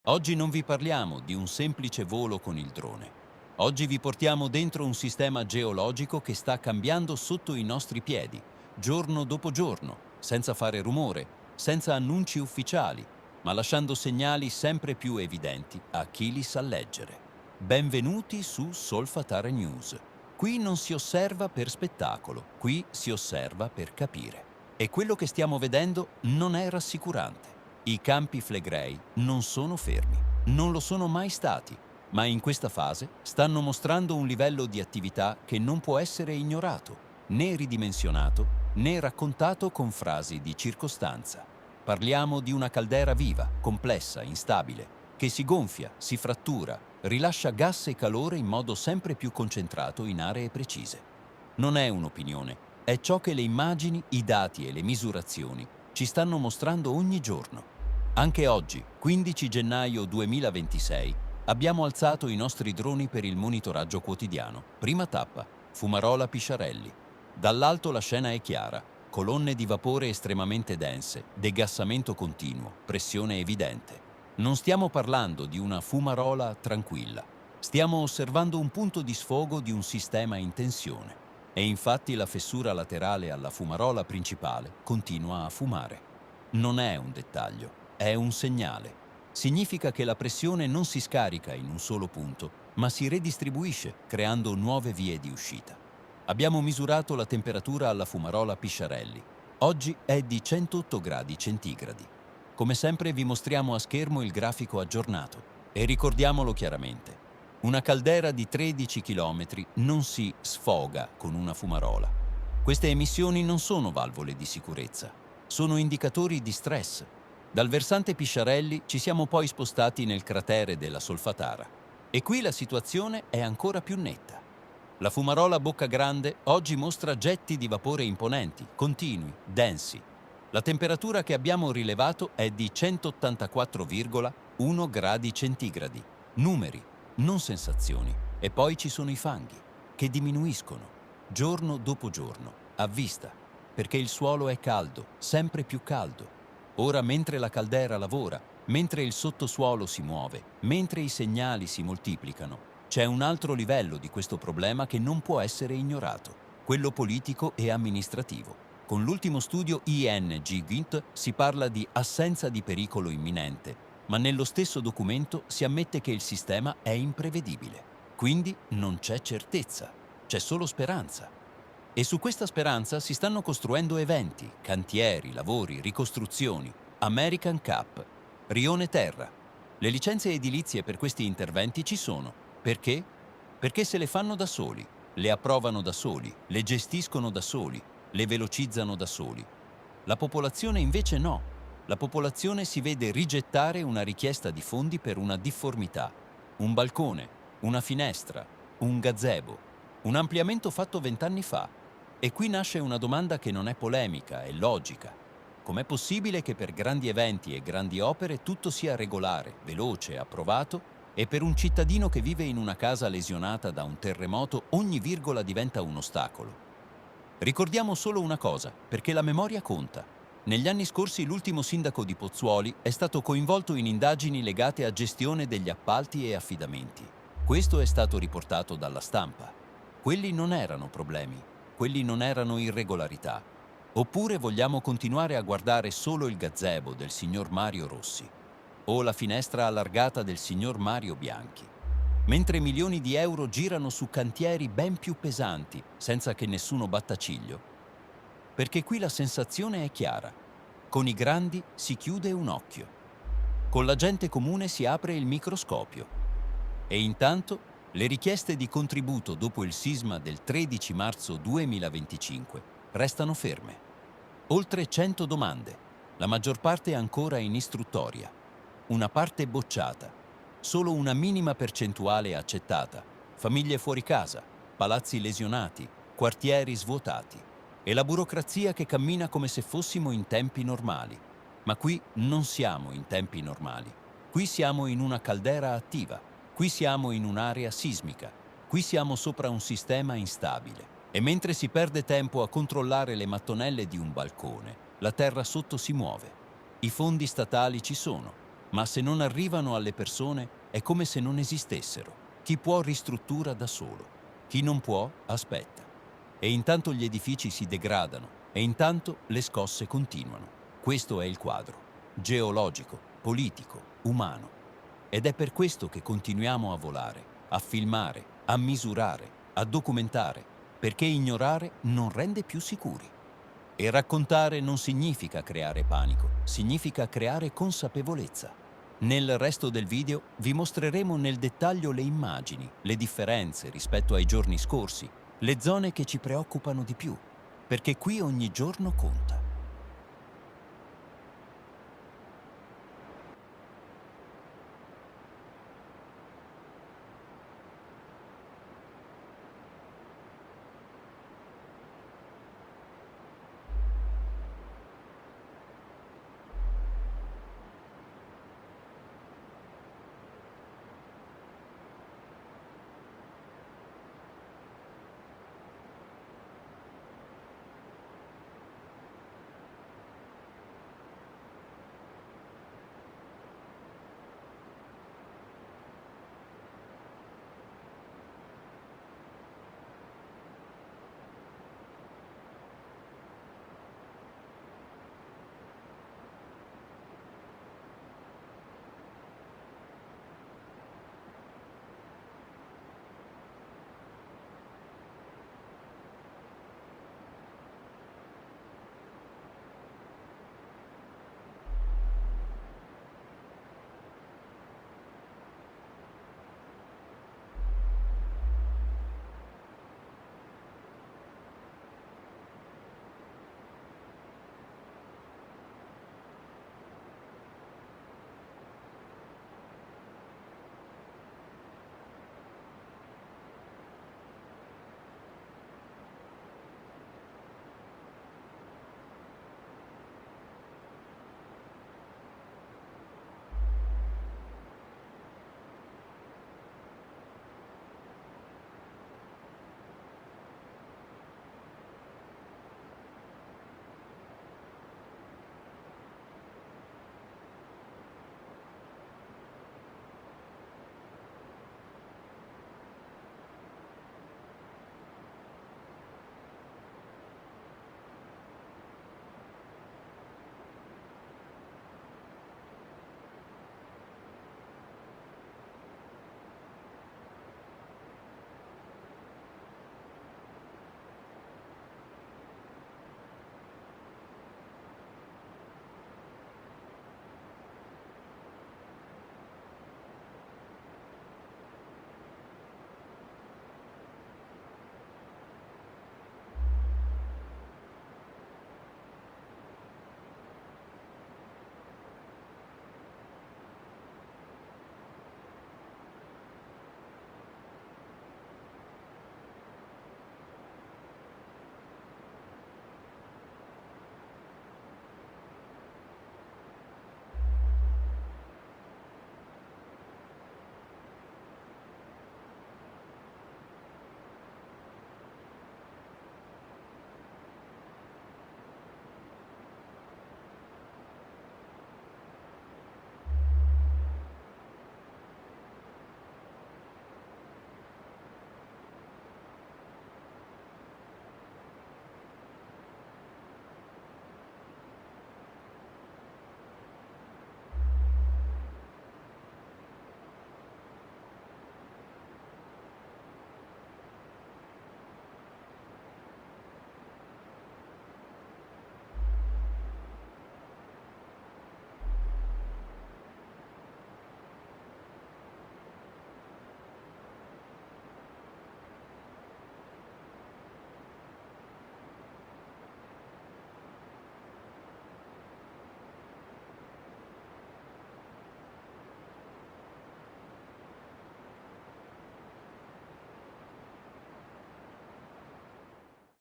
Oggi non vi parliamo di un semplice volo con il drone. Oggi vi portiamo dentro un sistema geologico che sta cambiando sotto i nostri piedi, giorno dopo giorno, senza fare rumore, senza annunci ufficiali, ma lasciando segnali sempre più evidenti a chi li sa leggere. Benvenuti su Solfatara News. Qui non si osserva per spettacolo, qui si osserva per capire. E quello che stiamo vedendo non è rassicurante. I campi flegrei non sono fermi, non lo sono mai stati, ma in questa fase stanno mostrando un livello di attività che non può essere ignorato, né ridimensionato, né raccontato con frasi di circostanza. Parliamo di una caldera viva, complessa, instabile, che si gonfia, si frattura, rilascia gas e calore in modo sempre più concentrato in aree precise. Non è un'opinione, è ciò che le immagini, i dati e le misurazioni ci stanno mostrando ogni giorno. Anche oggi, 15 gennaio 2026, abbiamo alzato i nostri droni per il monitoraggio quotidiano. Prima tappa, Fumarola Pisciarelli. Dall'alto la scena è chiara, colonne di vapore estremamente dense, degassamento continuo, pressione evidente. Non stiamo parlando di una fumarola tranquilla, stiamo osservando un punto di sfogo di un sistema in tensione. E infatti la fessura laterale alla fumarola principale continua a fumare. Non è un dettaglio. È un segnale. Significa che la pressione non si scarica in un solo punto, ma si redistribuisce, creando nuove vie di uscita. Abbiamo misurato la temperatura alla fumarola Pisciarelli. Oggi è di 108 gradi centigradi. Come sempre vi mostriamo a schermo il grafico aggiornato e ricordiamolo chiaramente. Una caldera di 13 km non si sfoga con una fumarola. Queste emissioni non sono valvole di sicurezza, sono indicatori di stress. Dal versante Pisciarelli ci siamo poi spostati nel cratere della Solfatara e qui la situazione è ancora più netta. La fumarola Bocca Grande oggi mostra getti di vapore imponenti, continui, densi. La temperatura che abbiamo rilevato è di 184,1 gradi centigradi. Numeri, non sensazioni. E poi ci sono i fanghi, che diminuiscono, giorno dopo giorno, a vista, perché il suolo è caldo, sempre più caldo. Ora, mentre la caldera lavora, mentre il sottosuolo si muove, mentre i segnali si moltiplicano, c'è un altro livello di questo problema che non può essere ignorato, quello politico e amministrativo. Con l'ultimo studio ING-GINT si parla di assenza di pericolo imminente, ma nello stesso documento si ammette che il sistema è imprevedibile. Quindi non c'è certezza, c'è solo speranza. E su questa speranza si stanno costruendo eventi, cantieri, lavori, ricostruzioni, American Cup, Rione Terra. Le licenze edilizie per questi interventi ci sono. Perché? Perché se le fanno da soli, le approvano da soli, le gestiscono da soli, le velocizzano da soli. La popolazione invece no. La popolazione si vede rigettare una richiesta di fondi per una difformità, un balcone, una finestra, un gazebo, un ampliamento fatto 20 anni fa. E qui nasce una domanda che non è polemica, è logica. Com'è possibile che per grandi eventi e grandi opere tutto sia regolare, veloce, approvato, e per un cittadino che vive in una casa lesionata da un terremoto ogni virgola diventa un ostacolo? Ricordiamo solo una cosa, perché la memoria conta. Negli anni scorsi l'ultimo sindaco di Pozzuoli è stato coinvolto in indagini legate a gestione degli appalti e affidamenti. Questo è stato riportato dalla stampa. Quelli non erano problemi. Quelli non erano irregolarità. Oppure vogliamo continuare a guardare solo il gazebo del signor Mario Rossi o la finestra allargata del signor Mario Bianchi, mentre milioni di euro girano su cantieri ben più pesanti senza che nessuno batta ciglio? Perché qui la sensazione è chiara. Con i grandi si chiude un occhio. Con la gente comune si apre il microscopio. E intanto le richieste di contributo dopo il sisma del 13 marzo 2025 restano ferme. Oltre 100 domande, la maggior parte ancora in istruttoria, una parte bocciata, solo una minima percentuale accettata, famiglie fuori casa, palazzi lesionati, quartieri svuotati e la burocrazia che cammina come se fossimo in tempi normali. Ma qui non siamo in tempi normali, qui siamo in una caldera attiva. Qui siamo in un'area sismica, qui siamo sopra un sistema instabile. E mentre si perde tempo a controllare le mattonelle di un balcone, la terra sotto si muove. I fondi statali ci sono. Ma se non arrivano alle persone è come se non esistessero. Chi può ristruttura da solo, chi non può aspetta. E intanto gli edifici si degradano e intanto le scosse continuano. Questo è il quadro, geologico, politico, umano. Ed è per questo che continuiamo a volare, a filmare, a misurare, a documentare, perché ignorare non rende più sicuri. E raccontare non significa creare panico, significa creare consapevolezza. Nel resto del video vi mostreremo nel dettaglio le immagini, le differenze rispetto ai giorni scorsi, le zone che ci preoccupano di più, perché qui ogni giorno conta.